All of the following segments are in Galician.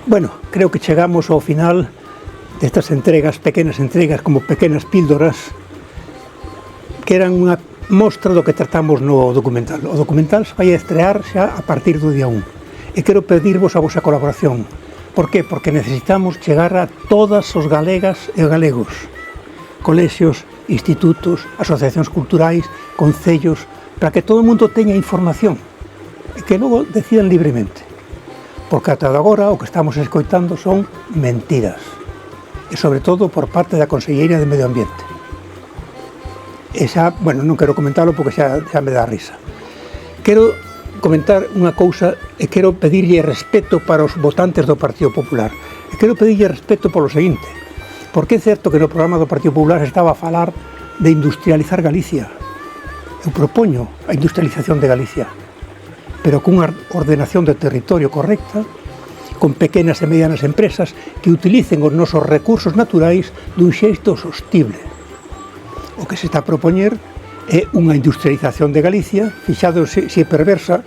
Bueno, creo que chegamos ao final destas entregas, pequenas entregas, como pequenas píldoras, que eran unha mostra do que tratamos no documental. O documental se vai a estrear xa a partir do día 1. E quero pedirvos a vosa colaboración. Por qué? Porque necesitamos chegar a todas os galegas e galegos. Colexios, institutos, asociacións culturais, concellos, para que todo o mundo teña información e que logo decidan libremente. Porque ata agora o que estamos escoitando son mentiras, e sobre todo por parte da Conselleira de Medio Ambiente. E xa, bueno, non quero comentarlo porque xa me dá risa. Quero comentar unha cousa e quero pedirlle respeto para os votantes do Partido Popular. E quero pedirlle respeto polo seguinte, porque é certo que no programa do Partido Popular estaba a falar de industrializar Galicia. Eu propoño a industrialización de Galicia, pero cunha ordenación do territorio correcta, con pequenas e medianas empresas que utilicen os nosos recursos naturais dun xeito sostible. O que se está a propoñer é unha industrialización de Galicia, fixado se é perversa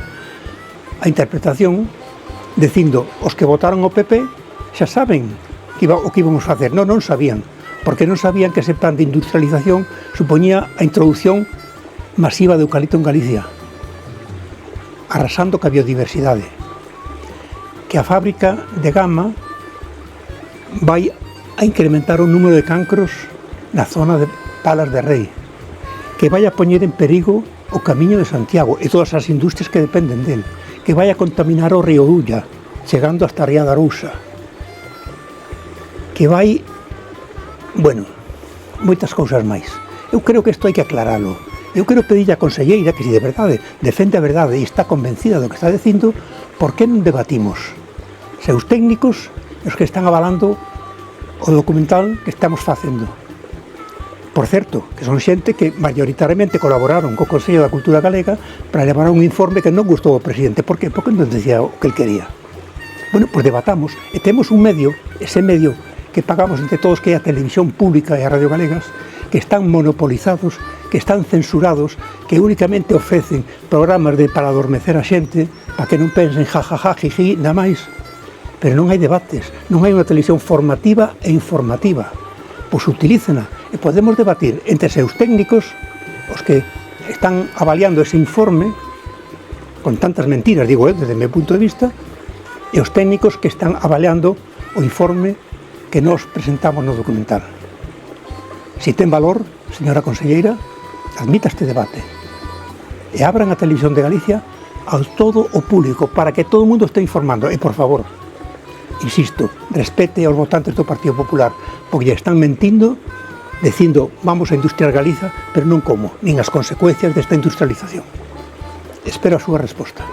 a interpretación, dicindo os que votaron ao PP xa saben o que íbamos facer. Non sabían, porque non sabían que ese plan de industrialización supoñía a introducción masiva de eucalipto en Galicia, arrasando ca biodiversidade, que a fábrica de Gama vai a incrementar o número de cancros na zona de Palas de Rei, que vai a poñer en perigo o Camiño de Santiago e todas as industrias que dependen del, que vai a contaminar o río Ulla, chegando hasta a Ría da Arousa, que vai, bueno, moitas cousas máis. Eu creo que isto hai que aclaralo. Eu quero pedirle á conselleira que, se de verdade defende a verdade e está convencida do que está dicindo, por que non debatimos? Seus técnicos, os que están avalando o documental que estamos facendo. Por certo, que son xente que maioritariamente colaboraron co Consello da Cultura Galega para levar un informe que non gustou ao presidente. Por que? Porque non decía o que el quería. Bueno, pois debatamos e temos un medio, ese medio que pagamos entre todos, que é a televisión pública e a radio galegas, que están monopolizados, que están censurados, que únicamente ofrecen programas para adormecer a xente, para que non pensen jajaja, jiji, nada máis. Pero non hai debates, non hai unha televisión formativa e informativa. Pois utilícena e podemos debatir entre seus técnicos, os que están avaliando ese informe, con tantas mentiras, digo, desde o meu punto de vista, e os técnicos que están avaliando o informe que nos presentamos no documental. Si ten valor, señora conselleira, admita este debate e abran a Televisión de Galicia a todo o público para que todo o mundo este informando. E, por favor, insisto, respete aos votantes do Partido Popular, porque están mentindo dicindo vamos a industriar Galiza, pero non como, nin as consecuencias desta industrialización. Espero a súa resposta.